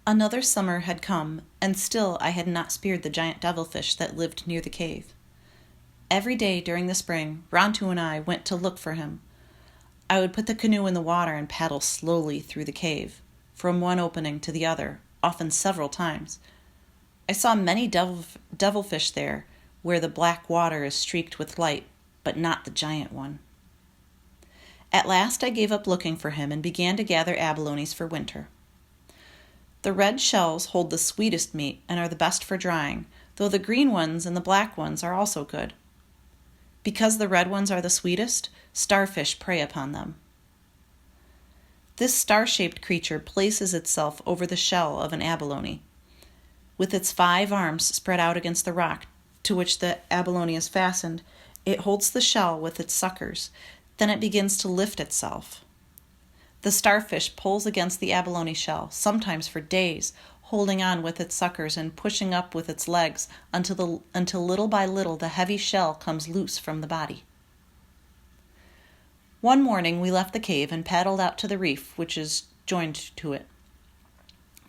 Another summer had come, and still I had not speared the giant devilfish that lived near the cave. Every day during the spring, Rontu and I went to look for him. I would put the canoe in the water and paddle slowly through the cave, from one opening to the other, often several times. I saw many devilfish there, where the black water is streaked with light, but not the giant one. At last I gave up looking for him and began to gather abalones for winter. The red shells hold the sweetest meat and are the best for drying, though the green ones and the black ones are also good. Because the red ones are the sweetest, starfish prey upon them. This star-shaped creature places itself over the shell of an abalone. With its 5 arms spread out against the rock to which the abalone is fastened, it holds the shell with its suckers. Then it begins to lift itself. The starfish pulls against the abalone shell, sometimes for days, holding on with its suckers and pushing up with its legs until little by little the heavy shell comes loose from the body. One morning we left the cave and paddled out to the reef which is joined to it.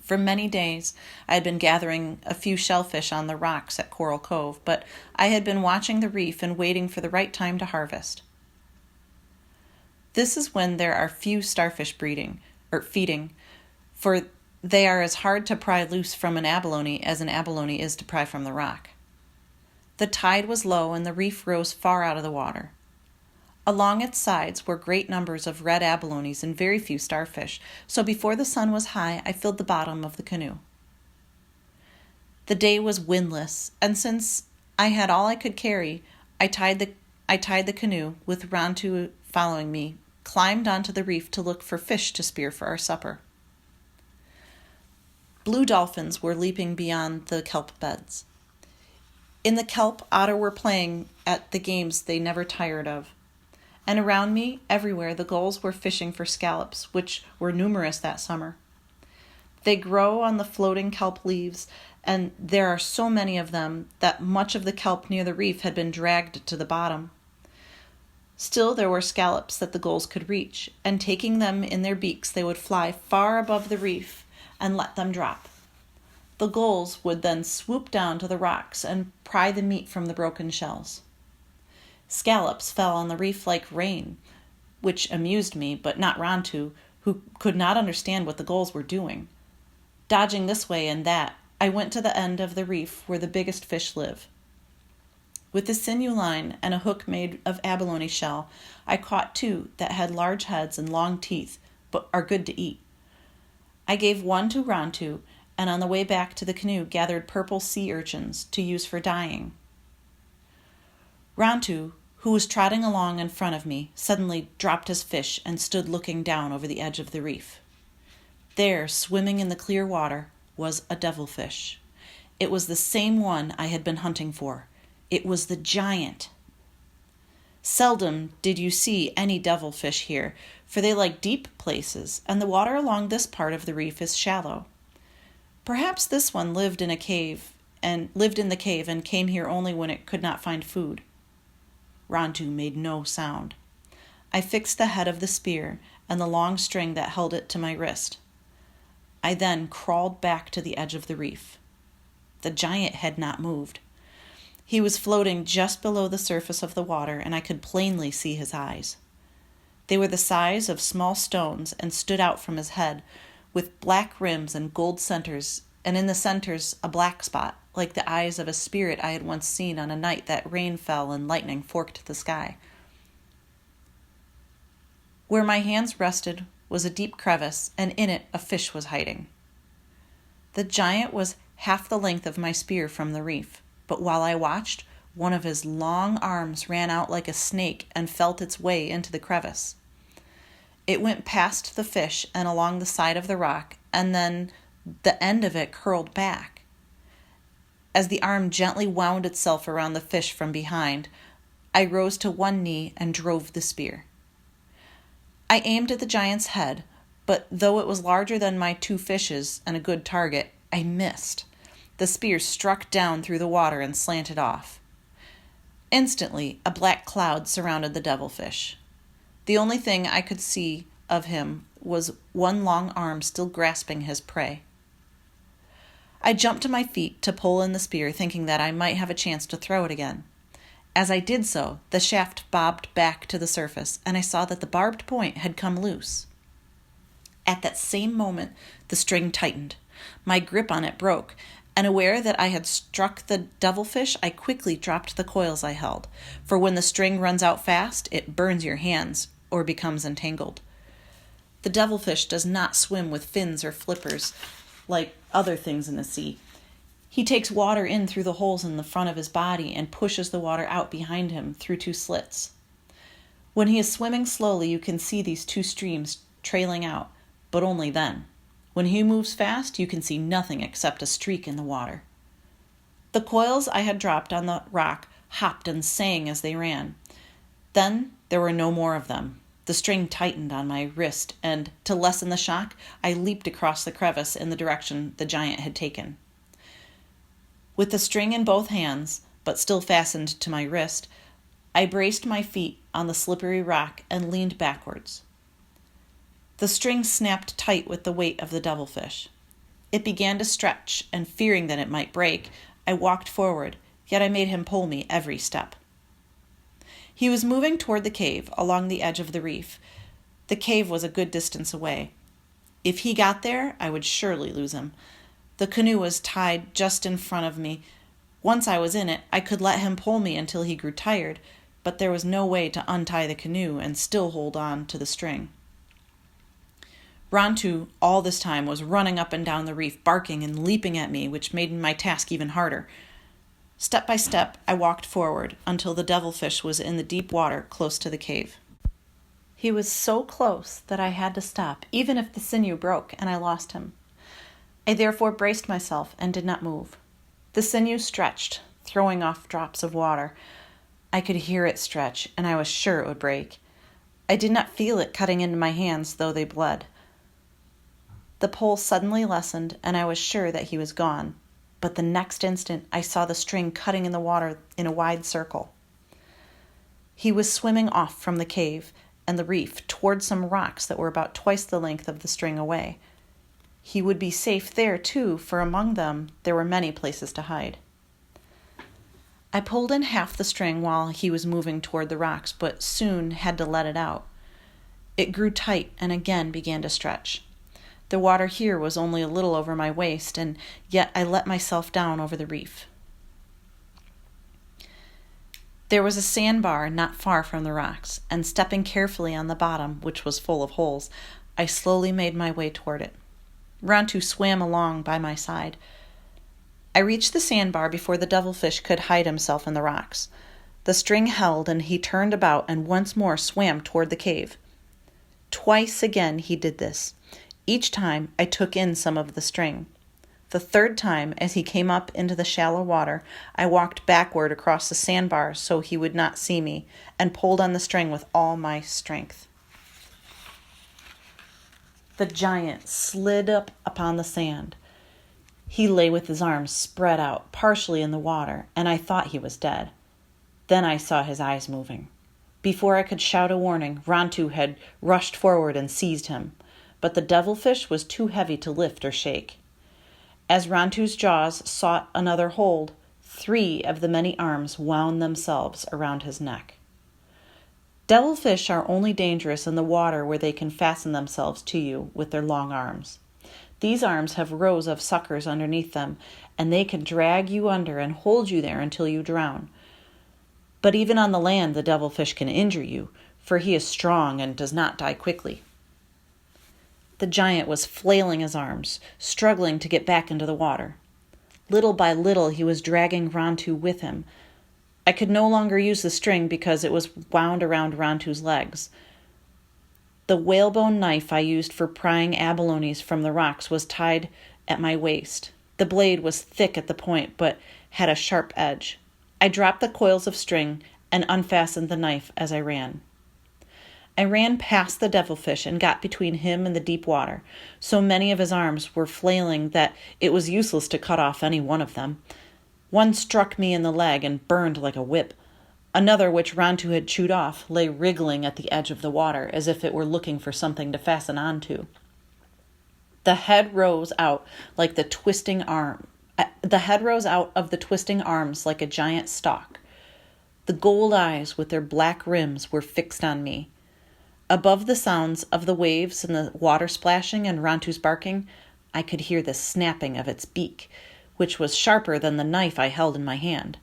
For many days I had been gathering a few shellfish on the rocks at Coral Cove, but I had been watching the reef and waiting for the right time to harvest. This is when there are few starfish feeding, for they are as hard to pry loose from an abalone as an abalone is to pry from the rock. The tide was low and the reef rose far out of the water. Along its sides were great numbers of red abalones and very few starfish, so before the sun was high I filled the bottom of the canoe. The day was windless, and since I had all I could carry, I tied the canoe, with Rontu following me, climbed onto the reef to look for fish to spear for our supper. Blue dolphins were leaping beyond the kelp beds. In the kelp, otter were playing at the games they never tired of. And around me, everywhere, the gulls were fishing for scallops, which were numerous that summer. They grow on the floating kelp leaves, and there are so many of them that much of the kelp near the reef had been dragged to the bottom. Still there were scallops that the gulls could reach, and taking them in their beaks they would fly far above the reef and let them drop. The gulls would then swoop down to the rocks and pry the meat from the broken shells. Scallops fell on the reef like rain, which amused me, but not Rontu, who could not understand what the gulls were doing. Dodging this way and that, I went to the end of the reef where the biggest fish live. With a sinew line and a hook made of abalone shell, I caught 2 that had large heads and long teeth, but are good to eat. I gave one to Rontu, and on the way back to the canoe gathered purple sea urchins to use for dyeing. Rontu, who was trotting along in front of me, suddenly dropped his fish and stood looking down over the edge of the reef. There, swimming in the clear water, was a devilfish. It was the same one I had been hunting for. It was the giant. Seldom did you see any devilfish here, for they like deep places, and the water along this part of the reef is shallow. Perhaps this one lived in the cave and came here only when it could not find food. Rontu made no sound. I fixed the head of the spear and the long string that held it to my wrist. I then crawled back to the edge of the reef. The giant had not moved. He was floating just below the surface of the water, and I could plainly see his eyes. They were the size of small stones and stood out from his head, with black rims and gold centers, and in the centers a black spot, like the eyes of a spirit I had once seen on a night that rain fell and lightning forked the sky. Where my hands rested was a deep crevice, and in it a fish was hiding. The giant was half the length of my spear from the reef, but while I watched, one of his long arms ran out like a snake and felt its way into the crevice. It went past the fish and along the side of the rock, and then the end of it curled back. As the arm gently wound itself around the fish from behind, I rose to one knee and drove the spear. I aimed at the giant's head, but though it was larger than my 2 fishes and a good target, I missed. The spear struck down through the water and slanted off. Instantly, a black cloud surrounded the devilfish. The only thing I could see of him was one long arm still grasping his prey. I jumped to my feet to pull in the spear, thinking that I might have a chance to throw it again. As I did so, the shaft bobbed back to the surface, and I saw that the barbed point had come loose. At that same moment, the string tightened. My grip on it broke, and aware that I had struck the devilfish, I quickly dropped the coils I held, for when the string runs out fast, it burns your hands or becomes entangled. The devilfish does not swim with fins or flippers like other things in the sea. He takes water in through the holes in the front of his body and pushes the water out behind him through two slits. When he is swimming slowly, you can see these two streams trailing out, but only then. When he moves fast, you can see nothing except a streak in the water. The coils I had dropped on the rock hopped and sang as they ran. Then there were no more of them. The string tightened on my wrist, and to lessen the shock, I leaped across the crevice in the direction the giant had taken. With the string in both hands, but still fastened to my wrist, I braced my feet on the slippery rock and leaned backwards. The string snapped tight with the weight of the devilfish. It began to stretch, and fearing that it might break, I walked forward, yet I made him pull me every step. He was moving toward the cave, along the edge of the reef. The cave was a good distance away. If he got there, I would surely lose him. The canoe was tied just in front of me. Once I was in it, I could let him pull me until he grew tired, but there was no way to untie the canoe and still hold on to the string. Rontu, all this time, was running up and down the reef, barking and leaping at me, which made my task even harder. Step by step, I walked forward until the devilfish was in the deep water close to the cave. He was so close that I had to stop, even if the sinew broke and I lost him. I therefore braced myself and did not move. The sinew stretched, throwing off drops of water. I could hear it stretch, and I was sure it would break. I did not feel it cutting into my hands, though they bled. The pull suddenly lessened, and I was sure that he was gone. But the next instant, I saw the string cutting in the water in a wide circle. He was swimming off from the cave and the reef toward some rocks that were about twice the length of the string away. He would be safe there, too, for among them there were many places to hide. I pulled in half the string while he was moving toward the rocks, but soon had to let it out. It grew tight and again began to stretch. The water here was only a little over my waist, and yet I let myself down over the reef. There was a sandbar not far from the rocks, and stepping carefully on the bottom, which was full of holes, I slowly made my way toward it. Rontu swam along by my side. I reached the sandbar before the devilfish could hide himself in the rocks. The string held, and he turned about and once more swam toward the cave. Twice again he did this. Each time I took in some of the string. The third time, as he came up into the shallow water, I walked backward across the sandbar so he would not see me, and pulled on the string with all my strength. The giant slid up upon the sand. He lay with his arms spread out, partially in the water, and I thought he was dead. Then I saw his eyes moving. Before I could shout a warning, Rontu had rushed forward and seized him, but the devilfish was too heavy to lift or shake. As Rontu's jaws sought another hold, 3 of the many arms wound themselves around his neck. Devilfish are only dangerous in the water where they can fasten themselves to you with their long arms. These arms have rows of suckers underneath them, and they can drag you under and hold you there until you drown. But even on the land, the devilfish can injure you, for he is strong and does not die quickly. The giant was flailing his arms, struggling to get back into the water. Little by little, he was dragging Rontu with him. I could no longer use the string because it was wound around Rontu's legs. The whalebone knife I used for prying abalones from the rocks was tied at my waist. The blade was thick at the point, but had a sharp edge. I dropped the coils of string and unfastened the knife as I ran. I ran past the devilfish and got between him and the deep water. So many of his arms were flailing that it was useless to cut off any one of them. One struck me in the leg and burned like a whip. Another, which Rontu had chewed off, lay wriggling at the edge of the water as if it were looking for something to fasten onto. The head rose out like the twisting arm. The head rose out of the twisting arms like a giant stalk. The gold eyes with their black rims were fixed on me. Above the sounds of the waves and the water splashing and Rantu's barking, I could hear the snapping of its beak, which was sharper than the knife I held in my hand.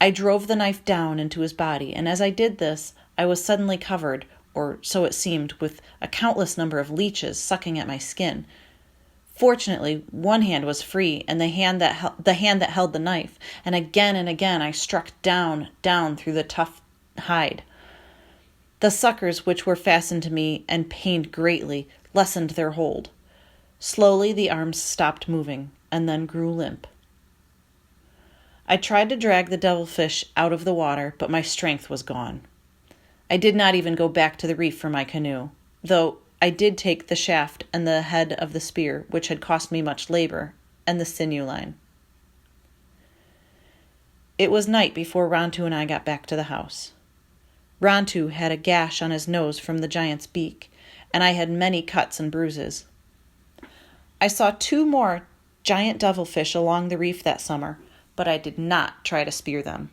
I drove the knife down into his body, and as I did this, I was suddenly covered, or so it seemed, with a countless number of leeches sucking at my skin. Fortunately, one hand was free, and the hand that held the knife, and again I struck down through the tough hide. The suckers which were fastened to me and pained greatly lessened their hold. Slowly the arms stopped moving, and then grew limp. I tried to drag the devilfish out of the water, but my strength was gone. I did not even go back to the reef for my canoe, though I did take the shaft and the head of the spear, which had cost me much labor, and the sinew line. It was night before Rantu and I got back to the house. Rantu had a gash on his nose from the giant's beak, and I had many cuts and bruises. I saw 2 more giant devilfish along the reef that summer, but I did not try to spear them.